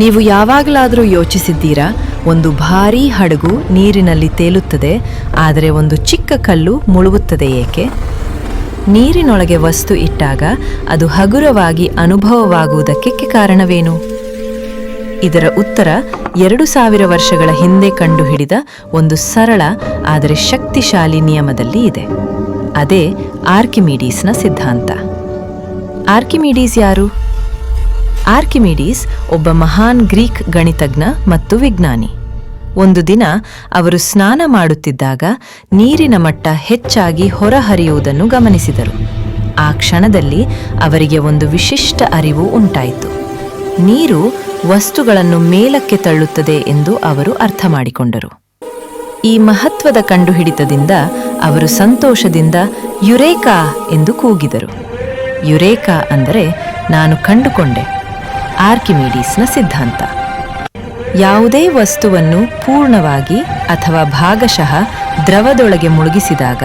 ನೀವು ಯಾವಾಗಲಾದರೂ ಯೋಚಿಸಿದ್ದೀರಾ, ಒಂದು ಭಾರೀ ಹಡಗು ನೀರಿನಲ್ಲಿ ತೇಲುತ್ತದೆ, ಆದರೆ ಒಂದು ಚಿಕ್ಕ ಕಲ್ಲು ಮುಳುಗುತ್ತದೆ ಏಕೆ? ನೀರಿನೊಳಗೆ ವಸ್ತು ಇಟ್ಟಾಗ ಅದು ಹಗುರವಾಗಿ ಅನುಭವವಾಗುವುದಕ್ಕೆ ಕಾರಣವೇನು? ಇದರ ಉತ್ತರ 2000 ವರ್ಷಗಳ ಹಿಂದೆ ಕಂಡುಹಿಡಿದ ಒಂದು ಸರಳ ಆದರೆ ಶಕ್ತಿಶಾಲಿ ನಿಯಮದಲ್ಲಿ ಇದೆ. ಅದೇ ಆರ್ಕಿಮಿಡೀಸ್ನ ಸಿದ್ಧಾಂತ. ಆರ್ಕಿಮಿಡೀಸ್ ಯಾರು? ಆರ್ಕಿಮಿಡೀಸ್ ಒಬ್ಬ ಮಹಾನ್ ಗ್ರೀಕ್ ಗಣಿತಜ್ಞ ಮತ್ತು ವಿಜ್ಞಾನಿ. ಒಂದು ದಿನ ಅವರು ಸ್ನಾನ ಮಾಡುತ್ತಿದ್ದಾಗ ನೀರಿನ ಮಟ್ಟ ಹೆಚ್ಚಾಗಿ ಹೊರಹರಿಯುವುದನ್ನು ಗಮನಿಸಿದರು. ಆ ಕ್ಷಣದಲ್ಲಿ ಅವರಿಗೆ ಒಂದು ವಿಶಿಷ್ಟ ಅರಿವು ಉಂಟಾಯಿತು. ನೀರು ವಸ್ತುಗಳನ್ನು ಮೇಲಕ್ಕೆ ತಳ್ಳುತ್ತದೆ ಎಂದು ಅವರು ಅರ್ಥ ಮಾಡಿಕೊಂಡರು. ಈ ಮಹತ್ವದ ಕಂಡುಹಿಡಿತದಿಂದ ಅವರು ಸಂತೋಷದಿಂದ ಯುರೇಕಾ ಎಂದು ಕೂಗಿದರು. ಯುರೇಕಾ ಅಂದರೆ ನಾನು ಕಂಡುಕೊಂಡೆ, ಆರ್ಕಿಮಿಡೀಸ್ನ ಸಿದ್ಧಾಂತ. ಯಾವುದೇ ವಸ್ತುವನ್ನು ಪೂರ್ಣವಾಗಿ ಅಥವಾ ಭಾಗಶಃ ದ್ರವದೊಳಗೆ ಮುಳುಗಿಸಿದಾಗ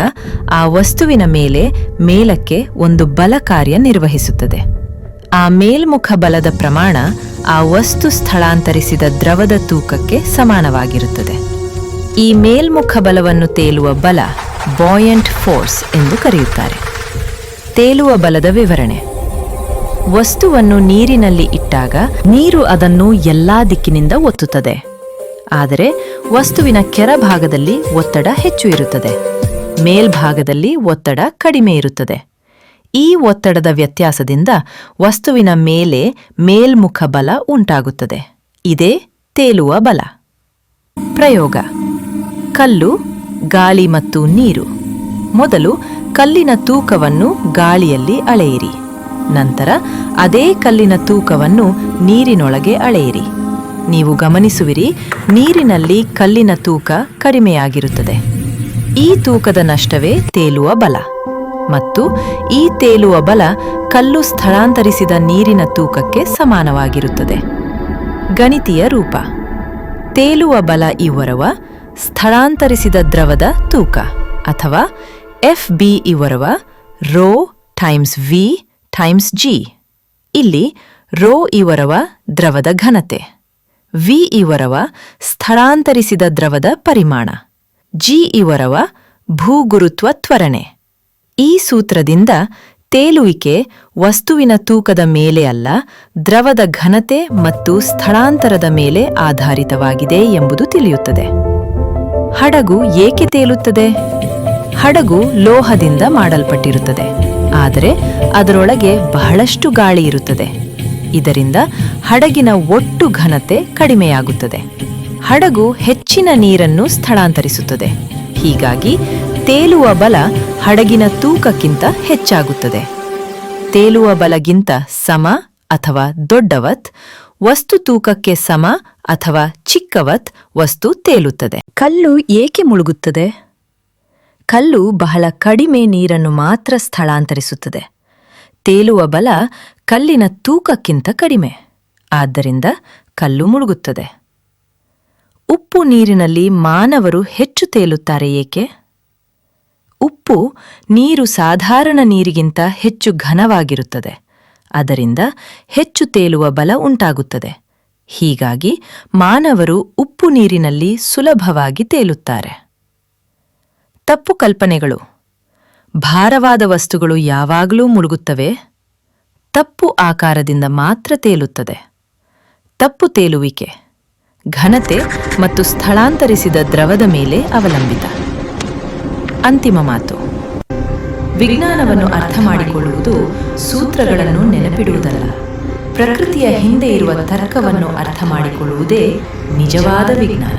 ಆ ವಸ್ತುವಿನ ಮೇಲೆ ಮೇಲಕ್ಕೆ ಒಂದು ಬಲ ಕಾರ್ಯ ನಿರ್ವಹಿಸುತ್ತದೆ. ಆ ಮೇಲ್ಮುಖ ಬಲದ ಪ್ರಮಾಣ ಆ ವಸ್ತು ಸ್ಥಳಾಂತರಿಸಿದ ದ್ರವದ ತೂಕಕ್ಕೆ ಸಮಾನವಾಗಿರುತ್ತದೆ. ಈ ಮೇಲ್ಮುಖ ಬಲವನ್ನು ತೇಲುವ ಬಲ, ಬಾಯಂಟ್ ಫೋರ್ಸ್ ಎಂದು ಕರೆಯುತ್ತಾರೆ. ತೇಲುವ ಬಲದ ವಿವರಣೆ: ವಸ್ತುವನ್ನು ನೀರಿನಲ್ಲಿ ಇಟ್ಟಾಗ ನೀರು ಅದನ್ನು ಎಲ್ಲಾ ದಿಕ್ಕಿನಿಂದ ಒತ್ತುತ್ತದೆ. ಆದರೆ ವಸ್ತುವಿನ ಕೆಳಭಾಗದಲ್ಲಿ ಒತ್ತಡ ಹೆಚ್ಚು ಇರುತ್ತದೆ, ಮೇಲ್ಭಾಗದಲ್ಲಿ ಒತ್ತಡ ಕಡಿಮೆ ಇರುತ್ತದೆ. ಈ ಒತ್ತಡದ ವ್ಯತ್ಯಾಸದಿಂದ ವಸ್ತುವಿನ ಮೇಲೆ ಮೇಲ್ಮುಖ ಬಲ ಉಂಟಾಗುತ್ತದೆ. ಇದೇ ತೇಲುವ ಬಲ. ಪ್ರಯೋಗ: ಕಲ್ಲು, ಗಾಳಿ ಮತ್ತು ನೀರು. ಮೊದಲು ಕಲ್ಲಿನ ತೂಕವನ್ನು ಗಾಳಿಯಲ್ಲಿ ಅಳೆಯಿರಿ. ನಂತರ ಅದೇ ಕಲ್ಲಿನ ತೂಕವನ್ನು ನೀರಿನೊಳಗೆ ಅಳೆಯಿರಿ. ನೀವು ಗಮನಿಸುವಿರಿ, ನೀರಿನಲ್ಲಿ ಕಲ್ಲಿನ ತೂಕ ಕಡಿಮೆಯಾಗಿರುತ್ತದೆ. ಈ ತೂಕದ ನಷ್ಟವೇ ತೇಲುವ ಬಲ. ಮತ್ತು ಈ ತೇಲುವ ಬಲ ಕಲ್ಲು ಸ್ಥಳಾಂತರಿಸಿದ ನೀರಿನ ತೂಕಕ್ಕೆ ಸಮಾನವಾಗಿರುತ್ತದೆ. ಗಣಿತೀಯ ರೂಪ: ತೇಲುವ ಬಲ ಇವುರವ ಸ್ಥಳಾಂತರಿಸಿದ ದ್ರವದ ತೂಕ, ಅಥವಾ FB ಇವುರವ rho times V times G. ಇಲ್ಲಿ ರೋ ಇವುರವ ದ್ರವದ ಘನತೆ, V ಇವುರವ ಸ್ಥಳಾಂತರಿಸಿದ ದ್ರವದ ಪರಿಮಾಣ, G ಇವುರವ ಭೂಗುರುತ್ವ ತ್ವರಣೆ. ಈ ಸೂತ್ರದಿಂದ ತೇಲುವಿಕೆ ವಸ್ತುವಿನ ತೂಕದ ಮೇಲೆ ಅಲ್ಲ, ದ್ರವದ ಘನತೆ ಮತ್ತು ಸ್ಥಳಾಂತರದ ಮೇಲೆ ಆಧಾರಿತವಾಗಿದೆ ಎಂಬುದು ತಿಳಿಯುತ್ತದೆ. ಹಡಗು ಏಕೆ ತೇಲುತ್ತದೆ? ಹಡಗು ಲೋಹದಿಂದ ಮಾಡಲ್ಪಟ್ಟಿರುತ್ತದೆ, ಆದರೆ ಅದರೊಳಗೆ ಬಹಳಷ್ಟು ಗಾಳಿ ಇರುತ್ತದೆ. ಇದರಿಂದ ಹಡಗಿನ ಒಟ್ಟು ಘನತೆ ಕಡಿಮೆಯಾಗುತ್ತದೆ. ಹಡಗು ಹೆಚ್ಚಿನ ನೀರನ್ನು ಸ್ಥಳಾಂತರಿಸುತ್ತದೆ. ಹೀಗಾಗಿ ತೇಲುವ ಬಲ ಹಡಗಿನ ತೂಕಕ್ಕಿಂತ ಹೆಚ್ಚಾಗುತ್ತದೆ. ತೇಲುವ ಬಲಗಿಂತ ಸಮ ಅಥವಾ ದೊಡ್ಡವತ್ ವಸ್ತು ತೂಕಕ್ಕೆ ಸಮ ಅಥವಾ ಚಿಕ್ಕವತ್ ವಸ್ತು ತೇಲುತ್ತದೆ. ಕಲ್ಲು ಏಕೆ ಮುಳುಗುತ್ತದೆ? ಕಲ್ಲು ಬಹಳ ಕಡಿಮೆ ನೀರನ್ನು ಮಾತ್ರ ಸ್ಥಳಾಂತರಿಸುತ್ತದೆ. ತೇಲುವ ಬಲ ಕಲ್ಲಿನ ತೂಕಕ್ಕಿಂತ ಕಡಿಮೆ, ಆದ್ದರಿಂದ ಕಲ್ಲು ಮುಳುಗುತ್ತದೆ. ಉಪ್ಪು ನೀರಿನಲ್ಲಿ ಮಾನವರು ಹೆಚ್ಚು ತೇಲುತ್ತಾರೆ ಏಕೆ? ಉಪ್ಪು ನೀರು ಸಾಧಾರಣ ನೀರಿಗಿಂತ ಹೆಚ್ಚು ಘನವಾಗಿರುತ್ತದೆ, ಅದರಿಂದ ಹೆಚ್ಚು ತೇಲುವ ಬಲ ಉಂಟಾಗುತ್ತದೆ. ಹೀಗಾಗಿ ಮಾನವರು ಉಪ್ಪು ನೀರಿನಲ್ಲಿ ಸುಲಭವಾಗಿ ತೇಲುತ್ತಾರೆ. ತಪ್ಪು ಕಲ್ಪನೆಗಳು: ಭಾರವಾದ ವಸ್ತುಗಳು ಯಾವಾಗಲೂ ಮುಳುಗುತ್ತವೆ. ತಪ್ಪು ಆಕಾರದಿಂದ ಮಾತ್ರ ತೇಲುತ್ತದೆ. ತಪ್ಪು ತೇಲುವಿಕೆ ಘನತೆ ಮತ್ತು ಸ್ಥಳಾಂತರಿಸಿದ ದ್ರವದ ಮೇಲೆ ಅವಲಂಬಿತ. ಅಂತಿಮ ಮಾತು: ವಿಜ್ಞಾನವನ್ನು ಅರ್ಥ ಮಾಡಿಕೊಳ್ಳುವುದು ಸೂತ್ರಗಳನ್ನು ನೆನಪಿಡುವುದಲ್ಲ, ಪ್ರಕೃತಿಯ ಹಿಂದೆ ಇರುವ ತರ್ಕವನ್ನು ಅರ್ಥ ಮಾಡಿಕೊಳ್ಳುವುದೇ ನಿಜವಾದ ವಿಜ್ಞಾನ.